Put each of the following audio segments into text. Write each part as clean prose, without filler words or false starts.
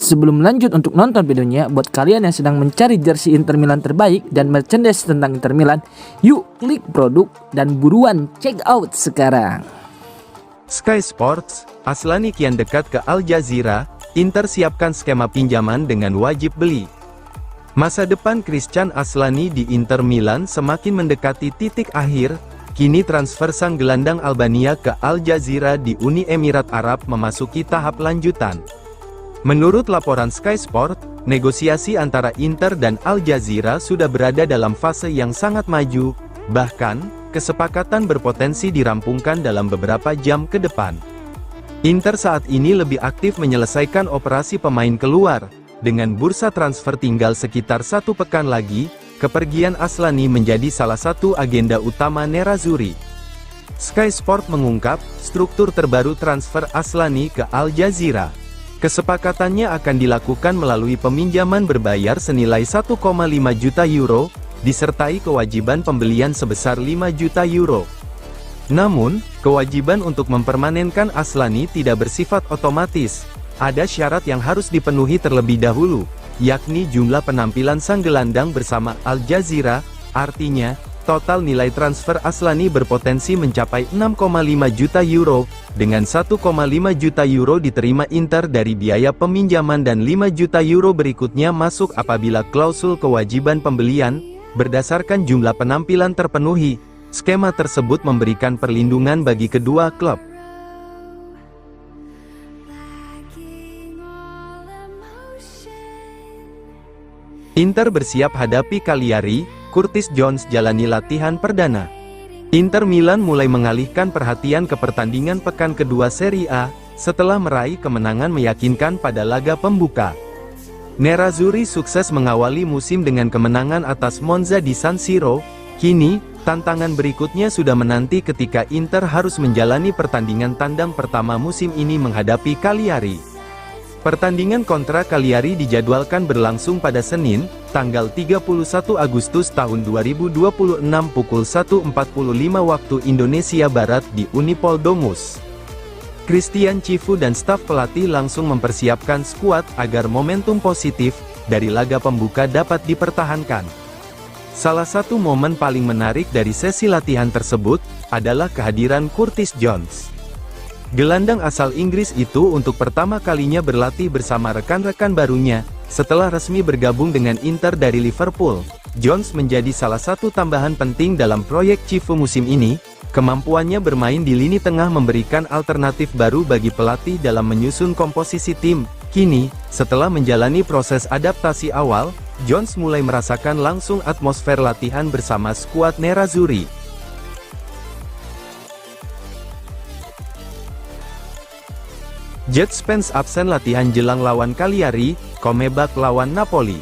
Sebelum lanjut untuk nonton videonya, buat kalian yang sedang mencari jersey Inter Milan terbaik dan merchandise tentang Inter Milan, yuk klik produk dan buruan check out sekarang. Sky Sports, Aslani kian dekat ke Al Jazeera, Inter siapkan skema pinjaman dengan wajib beli. Masa depan Christian Aslani di Inter Milan semakin mendekati titik akhir, kini transfer sang gelandang Albania ke Al Jazeera di Uni Emirat Arab memasuki tahap lanjutan. Menurut laporan Sky Sport, negosiasi antara Inter dan Al Jazeera sudah berada dalam fase yang sangat maju, bahkan, kesepakatan berpotensi dirampungkan dalam beberapa jam ke depan. Inter saat ini lebih aktif menyelesaikan operasi pemain keluar, dengan bursa transfer tinggal sekitar 1 pekan lagi, kepergian Aslani menjadi salah satu agenda utama Nerazzurri. Sky Sport mengungkap, struktur terbaru transfer Aslani ke Al Jazeera. Kesepakatannya akan dilakukan melalui peminjaman berbayar senilai 1,5 juta euro, disertai kewajiban pembelian sebesar 5 juta euro. Namun, kewajiban untuk mempermanenkan Aslani tidak bersifat otomatis. Ada syarat yang harus dipenuhi terlebih dahulu, yakni jumlah penampilan sang gelandang bersama Al Jazeera, artinya, total nilai transfer Aslani berpotensi mencapai 6,5 juta euro, dengan 1,5 juta euro diterima Inter dari biaya peminjaman dan 5 juta euro berikutnya masuk apabila klausul kewajiban pembelian, berdasarkan jumlah penampilan terpenuhi. Skema tersebut memberikan perlindungan bagi kedua klub. Inter bersiap hadapi Cagliari, Curtis Jones jalani latihan perdana. Inter Milan mulai mengalihkan perhatian ke pertandingan pekan kedua Serie A, setelah meraih kemenangan meyakinkan pada laga pembuka. Nerazzurri sukses mengawali musim dengan kemenangan atas Monza di San Siro, kini, tantangan berikutnya sudah menanti ketika Inter harus menjalani pertandingan tandang pertama musim ini menghadapi Cagliari. Pertandingan kontra Cagliari dijadwalkan berlangsung pada Senin, tanggal 31 Agustus tahun 2026 pukul 1.45 waktu Indonesia Barat di Unipol Domus. Christian Cifu dan staf pelatih langsung mempersiapkan skuad agar momentum positif dari laga pembuka dapat dipertahankan. Salah satu momen paling menarik dari sesi latihan tersebut adalah kehadiran Curtis Jones. Gelandang asal Inggris itu untuk pertama kalinya berlatih bersama rekan-rekan barunya, setelah resmi bergabung dengan Inter dari Liverpool. Jones menjadi salah satu tambahan penting dalam proyek Cifu musim ini. Kemampuannya bermain di lini tengah memberikan alternatif baru bagi pelatih dalam menyusun komposisi tim. Kini, setelah menjalani proses adaptasi awal, Jones mulai merasakan langsung atmosfer latihan bersama skuad Nerazzurri. Jet Spence absen latihan jelang lawan Cagliari, Comeback lawan Napoli.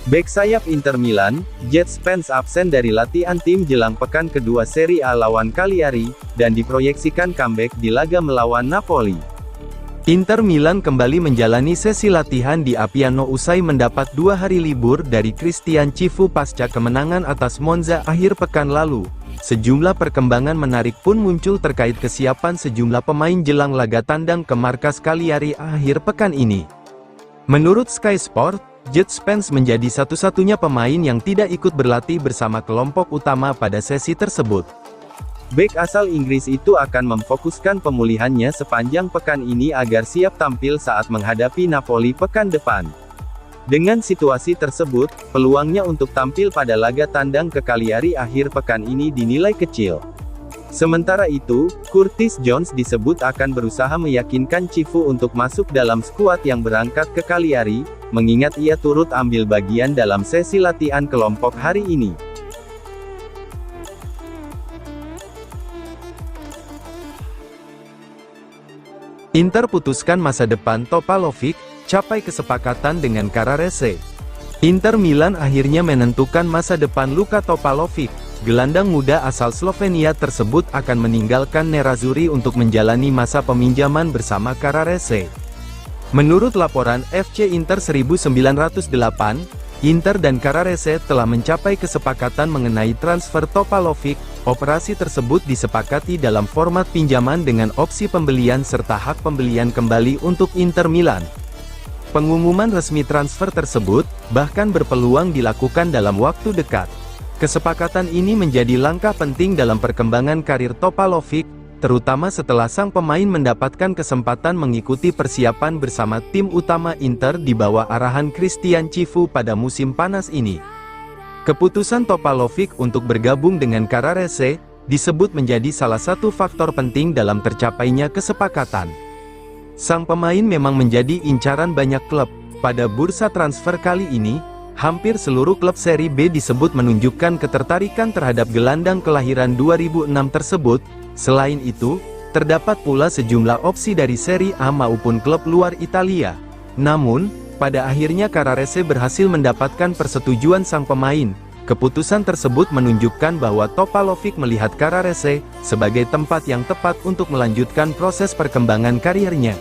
Bek sayap Inter Milan, Jet Spence absen dari latihan tim jelang pekan kedua Serie A lawan Cagliari, dan diproyeksikan comeback di laga melawan Napoli. Inter Milan kembali menjalani sesi latihan di Appiano usai mendapat 2 hari libur dari Christian Cifu pasca kemenangan atas Monza akhir pekan lalu. Sejumlah perkembangan menarik pun muncul terkait kesiapan sejumlah pemain jelang laga tandang ke markas Cagliari akhir pekan ini. Menurut Sky Sport, Jet Spence menjadi satu-satunya pemain yang tidak ikut berlatih bersama kelompok utama pada sesi tersebut. Bek asal Inggris itu akan memfokuskan pemulihannya sepanjang pekan ini agar siap tampil saat menghadapi Napoli pekan depan. Dengan situasi tersebut, peluangnya untuk tampil pada laga tandang ke Cagliari akhir pekan ini dinilai kecil. Sementara itu, Curtis Jones disebut akan berusaha meyakinkan Cifu untuk masuk dalam skuad yang berangkat ke Cagliari, mengingat ia turut ambil bagian dalam sesi latihan kelompok hari ini. Inter putuskan masa depan Topalovic, capai kesepakatan dengan Carrarese. Inter Milan akhirnya menentukan masa depan Luka Topalovic. Gelandang muda asal Slovenia tersebut akan meninggalkan Nerazzurri untuk menjalani masa peminjaman bersama Carrarese. Menurut laporan FC Inter 1908, Inter dan Carrarese telah mencapai kesepakatan mengenai transfer Topalovic. Operasi tersebut disepakati dalam format pinjaman dengan opsi pembelian serta hak pembelian kembali untuk Inter Milan. Pengumuman resmi transfer tersebut bahkan berpeluang dilakukan dalam waktu dekat. Kesepakatan ini menjadi langkah penting dalam perkembangan karir Topalovic, terutama setelah sang pemain mendapatkan kesempatan mengikuti persiapan bersama tim utama Inter di bawah arahan Christian Cifu pada musim panas ini. Keputusan Topalovic untuk bergabung dengan Carrarese disebut menjadi salah satu faktor penting dalam tercapainya kesepakatan. Sang pemain memang menjadi incaran banyak klub. Pada bursa transfer kali ini, hampir seluruh klub seri B disebut menunjukkan ketertarikan terhadap gelandang kelahiran 2006 tersebut. Selain itu, terdapat pula sejumlah opsi dari seri A maupun klub luar Italia. Namun, pada akhirnya Carrarese berhasil mendapatkan persetujuan sang pemain. Keputusan tersebut menunjukkan bahwa Topalovic melihat Carrarese sebagai tempat yang tepat untuk melanjutkan proses perkembangan karirnya.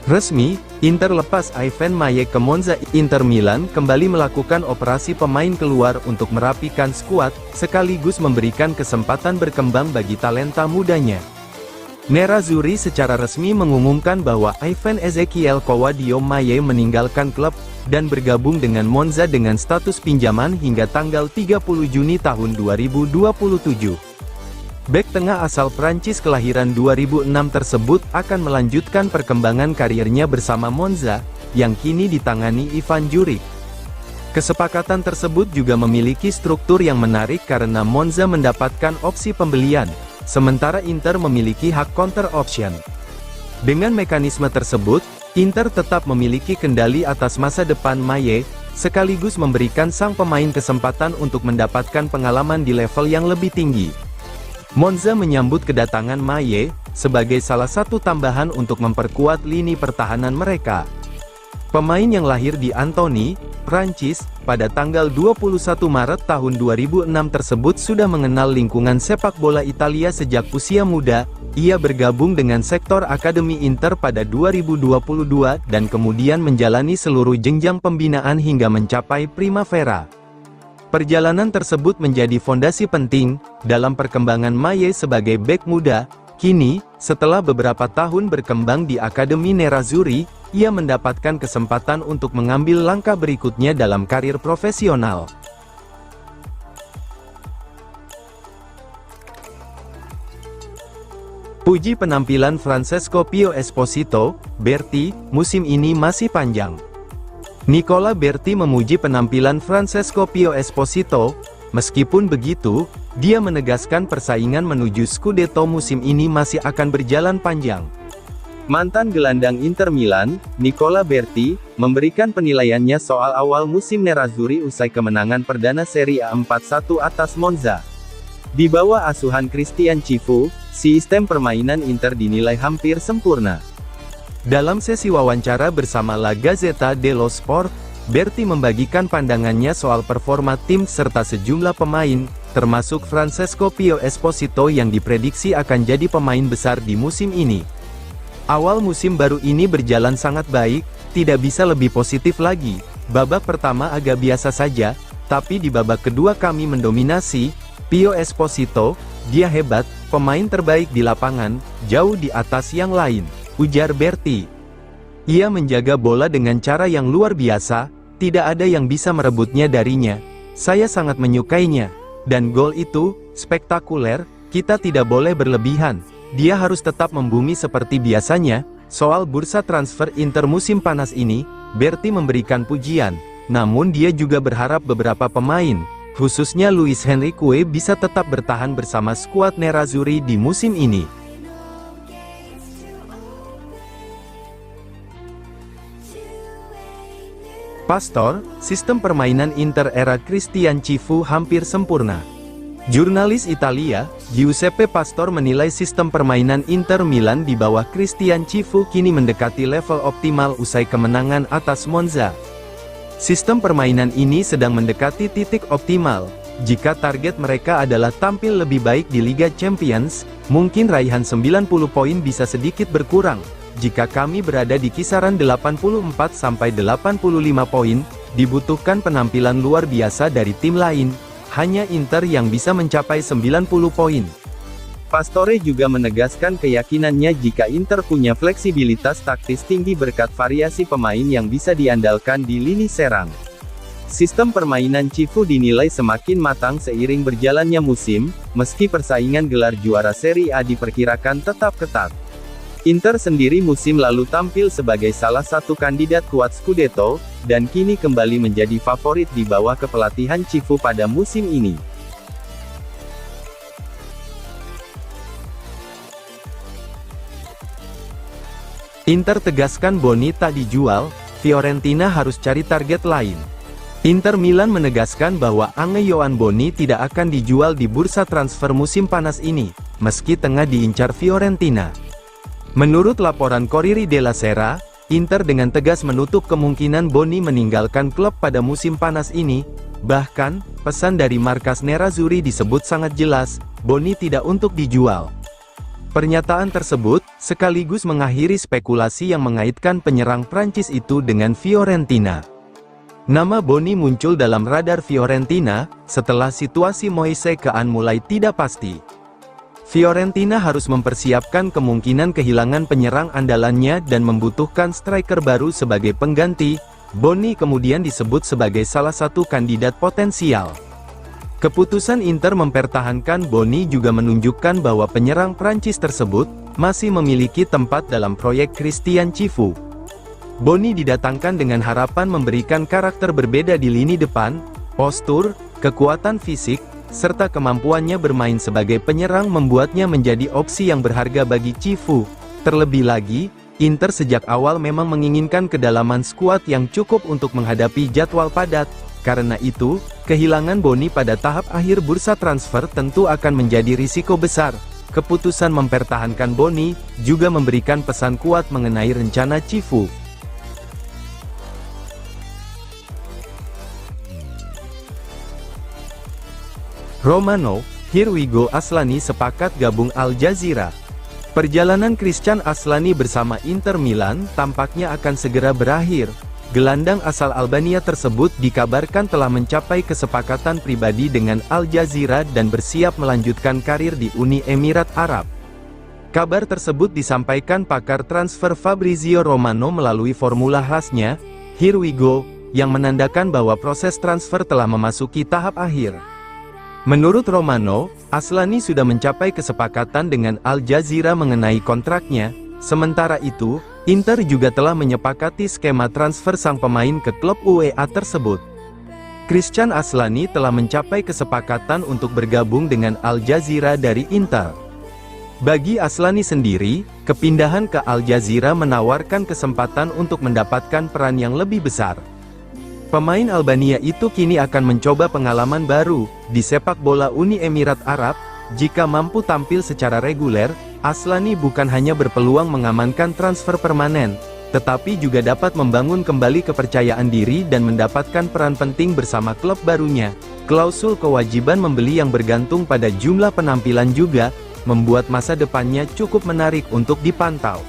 Resmi, Inter lepas Ivan Maye ke Monza. Inter Milan kembali melakukan operasi pemain keluar untuk merapikan skuad, sekaligus memberikan kesempatan berkembang bagi talenta mudanya. Nerazzurri secara resmi mengumumkan bahwa Ivan Ezequiel Cowadio Maye meninggalkan klub, dan bergabung dengan Monza dengan status pinjaman hingga tanggal 30 Juni tahun 2027. Bek tengah asal Prancis kelahiran 2006 tersebut akan melanjutkan perkembangan karirnya bersama Monza, yang kini ditangani Ivan Juric. Kesepakatan tersebut juga memiliki struktur yang menarik karena Monza mendapatkan opsi pembelian, sementara Inter memiliki hak counter option. Dengan mekanisme tersebut, Inter tetap memiliki kendali atas masa depan Maye, sekaligus memberikan sang pemain kesempatan untuk mendapatkan pengalaman di level yang lebih tinggi. Monza menyambut kedatangan Maye sebagai salah satu tambahan untuk memperkuat lini pertahanan mereka. Pemain yang lahir di Antony, Prancis, pada tanggal 21 Maret tahun 2006 tersebut sudah mengenal lingkungan sepak bola Italia sejak usia muda. Ia bergabung dengan sektor Akademi Inter pada 2022 dan kemudian menjalani seluruh jenjang pembinaan hingga mencapai Primavera. Perjalanan tersebut menjadi fondasi penting dalam perkembangan Maye sebagai bek muda. Kini, setelah beberapa tahun berkembang di Akademi Nerazzurri, ia mendapatkan kesempatan untuk mengambil langkah berikutnya dalam karir profesional. Puji penampilan Francesco Pio Esposito, Berti, musim ini masih panjang. Nicola Berti memuji penampilan Francesco Pio Esposito. Meskipun begitu, dia menegaskan persaingan menuju Scudetto musim ini masih akan berjalan panjang. Mantan gelandang Inter Milan, Nicola Berti, memberikan penilaiannya soal awal musim Nerazzurri usai kemenangan perdana Serie A 4-1 atas Monza. Di bawah asuhan Christian Cifu, sistem permainan Inter dinilai hampir sempurna. Dalam sesi wawancara bersama La Gazzetta dello Sport, Berti membagikan pandangannya soal performa tim serta sejumlah pemain, termasuk Francesco Pio Esposito yang diprediksi akan jadi pemain besar di musim ini. Awal musim baru ini berjalan sangat baik, tidak bisa lebih positif lagi. Babak pertama agak biasa saja, tapi di babak kedua kami mendominasi. Pio Esposito, dia hebat, pemain terbaik di lapangan, jauh di atas yang lain, ujar Berti. Ia menjaga bola dengan cara yang luar biasa, tidak ada yang bisa merebutnya darinya. Saya sangat menyukainya. Dan gol itu, spektakuler, kita tidak boleh berlebihan. Dia harus tetap membumi seperti biasanya. Soal bursa transfer Inter musim panas ini, Berti memberikan pujian. Namun dia juga berharap beberapa pemain, khususnya Luis Henrique bisa tetap bertahan bersama skuad Nerazzurri di musim ini. Pastor, sistem permainan Inter era Christian Cifu hampir sempurna. Jurnalis Italia, Giuseppe Pastor menilai sistem permainan Inter Milan di bawah Christian Cifu kini mendekati level optimal usai kemenangan atas Monza. Sistem permainan ini sedang mendekati titik optimal. Jika target mereka adalah tampil lebih baik di Liga Champions, mungkin raihan 90 poin bisa sedikit berkurang. Jika kami berada di kisaran 84-85 poin, dibutuhkan penampilan luar biasa dari tim lain. Hanya Inter yang bisa mencapai 90 poin. Pastore juga menegaskan keyakinannya jika Inter punya fleksibilitas taktis tinggi berkat variasi pemain yang bisa diandalkan di lini serang. Sistem permainan Cifu dinilai semakin matang seiring berjalannya musim, meski persaingan gelar juara Serie A diperkirakan tetap ketat. Inter sendiri musim lalu tampil sebagai salah satu kandidat kuat Scudetto, dan kini kembali menjadi favorit di bawah kepelatihan Cifu pada musim ini. Inter tegaskan Boni tak dijual, Fiorentina harus cari target lain. Inter Milan menegaskan bahwa Ange Yohan Boni tidak akan dijual di bursa transfer musim panas ini, meski tengah diincar Fiorentina. Menurut laporan Corriere della Sera, Inter dengan tegas menutup kemungkinan Boni meninggalkan klub pada musim panas ini. Bahkan, pesan dari markas Nerazzurri disebut sangat jelas, Boni tidak untuk dijual. Pernyataan tersebut, sekaligus mengakhiri spekulasi yang mengaitkan penyerang Prancis itu dengan Fiorentina. Nama Boni muncul dalam radar Fiorentina, setelah situasi Moise Kean mulai tidak pasti. Fiorentina harus mempersiapkan kemungkinan kehilangan penyerang andalannya dan membutuhkan striker baru sebagai pengganti. Boni kemudian disebut sebagai salah satu kandidat potensial. Keputusan Inter mempertahankan Boni juga menunjukkan bahwa penyerang Prancis tersebut masih memiliki tempat dalam proyek Christian Cifu. Boni didatangkan dengan harapan memberikan karakter berbeda di lini depan, postur, kekuatan fisik, serta kemampuannya bermain sebagai penyerang membuatnya menjadi opsi yang berharga bagi Cifu. Terlebih lagi, Inter sejak awal memang menginginkan kedalaman skuad yang cukup untuk menghadapi jadwal padat. Karena itu, kehilangan Boni pada tahap akhir bursa transfer tentu akan menjadi risiko besar. Keputusan mempertahankan Boni juga memberikan pesan kuat mengenai rencana Cifu. Romano, here we go. Aslani sepakat gabung Al Jazeera. Perjalanan Christian Aslani bersama Inter Milan tampaknya akan segera berakhir. Gelandang asal Albania tersebut dikabarkan telah mencapai kesepakatan pribadi dengan Al Jazeera dan bersiap melanjutkan karir di Uni Emirat Arab. Kabar tersebut disampaikan pakar transfer Fabrizio Romano melalui formula khasnya, Here We Go, yang menandakan bahwa proses transfer telah memasuki tahap akhir. Menurut Romano, Aslani sudah mencapai kesepakatan dengan Al Jazeera mengenai kontraknya. Sementara itu, Inter juga telah menyepakati skema transfer sang pemain ke klub UEA tersebut. Christian Aslani telah mencapai kesepakatan untuk bergabung dengan Al Jazeera dari Inter. Bagi Aslani sendiri, kepindahan ke Al Jazeera menawarkan kesempatan untuk mendapatkan peran yang lebih besar. Pemain Albania itu kini akan mencoba pengalaman baru di sepak bola Uni Emirat Arab. Jika mampu tampil secara reguler, Aslani bukan hanya berpeluang mengamankan transfer permanen, tetapi juga dapat membangun kembali kepercayaan diri dan mendapatkan peran penting bersama klub barunya. Klausul kewajiban membeli yang bergantung pada jumlah penampilan juga membuat masa depannya cukup menarik untuk dipantau.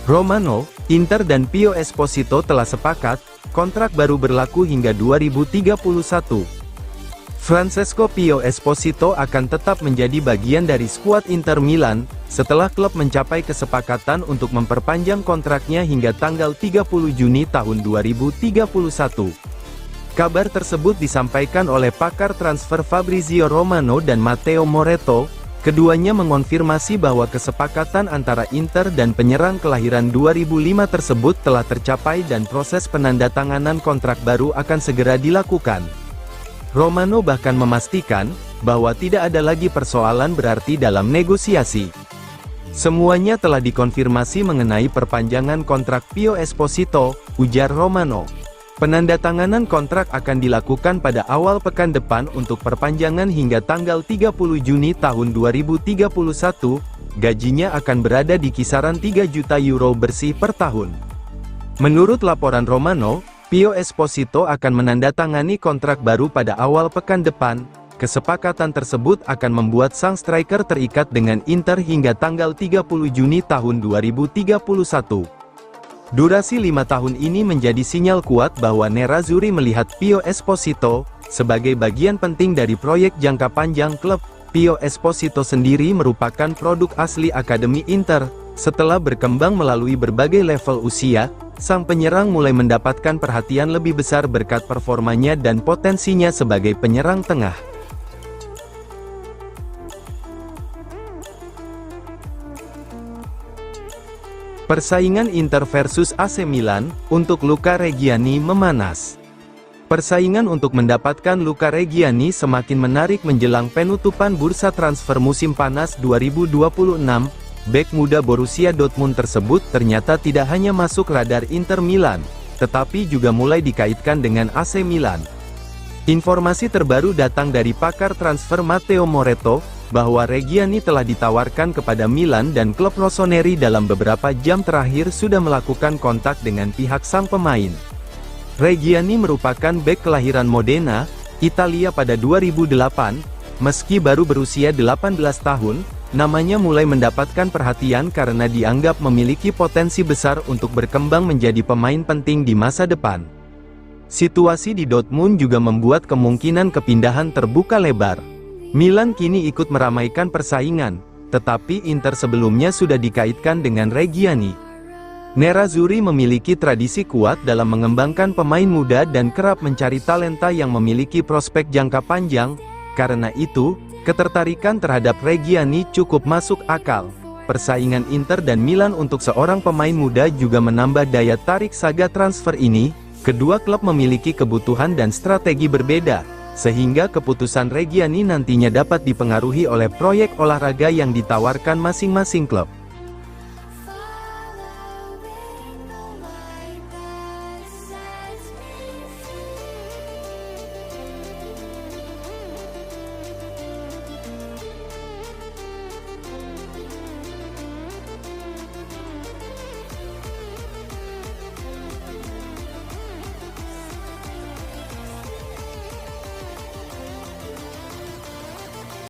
Romano, Inter dan Pio Esposito telah sepakat, kontrak baru berlaku hingga 2031. Francesco Pio Esposito akan tetap menjadi bagian dari skuad Inter Milan, setelah klub mencapai kesepakatan untuk memperpanjang kontraknya hingga tanggal 30 Juni tahun 2031. Kabar tersebut disampaikan oleh pakar transfer Fabrizio Romano dan Matteo Moretto. Keduanya mengonfirmasi bahwa kesepakatan antara Inter dan penyerang kelahiran 2005 tersebut telah tercapai dan proses penandatanganan kontrak baru akan segera dilakukan. Romano bahkan memastikan bahwa tidak ada lagi persoalan berarti dalam negosiasi. Semuanya telah dikonfirmasi mengenai perpanjangan kontrak Pio Esposito, ujar Romano. Penandatanganan kontrak akan dilakukan pada awal pekan depan untuk perpanjangan hingga tanggal 30 Juni tahun 2031, gajinya akan berada di kisaran 3 juta euro bersih per tahun. Menurut laporan Romano, Pio Esposito akan menandatangani kontrak baru pada awal pekan depan. Kesepakatan tersebut akan membuat sang striker terikat dengan Inter hingga tanggal 30 Juni tahun 2031. Durasi 5 tahun ini menjadi sinyal kuat bahwa Nerazzurri melihat Pio Esposito sebagai bagian penting dari proyek jangka panjang klub. Pio Esposito sendiri merupakan produk asli Akademi Inter. Setelah berkembang melalui berbagai level usia, sang penyerang mulai mendapatkan perhatian lebih besar berkat performanya dan potensinya sebagai penyerang tengah. Persaingan Inter versus AC Milan untuk Luca Reggiani memanas. Persaingan untuk mendapatkan Luca Reggiani semakin menarik menjelang penutupan bursa transfer musim panas 2026. Bek muda Borussia Dortmund tersebut ternyata tidak hanya masuk radar Inter Milan, tetapi juga mulai dikaitkan dengan AC Milan. Informasi terbaru datang dari pakar transfer Matteo Moretto, bahwa Reggiani telah ditawarkan kepada Milan dan klub rossoneri dalam beberapa jam terakhir sudah melakukan kontak dengan pihak sang pemain. Reggiani merupakan bek kelahiran Modena, Italia pada 2008, meski baru berusia 18 tahun, namanya mulai mendapatkan perhatian karena dianggap memiliki potensi besar untuk berkembang menjadi pemain penting di masa depan. Situasi di Dortmund juga membuat kemungkinan kepindahan terbuka lebar. Milan kini ikut meramaikan persaingan, tetapi Inter sebelumnya sudah dikaitkan dengan Reggiani. Nerazzurri memiliki tradisi kuat dalam mengembangkan pemain muda dan kerap mencari talenta yang memiliki prospek jangka panjang. Karena itu, ketertarikan terhadap Reggiani cukup masuk akal. Persaingan Inter dan Milan untuk seorang pemain muda juga menambah daya tarik saga transfer ini. Kedua klub memiliki kebutuhan dan strategi berbeda, sehingga keputusan Reggiani nantinya dapat dipengaruhi oleh proyek olahraga yang ditawarkan masing-masing klub.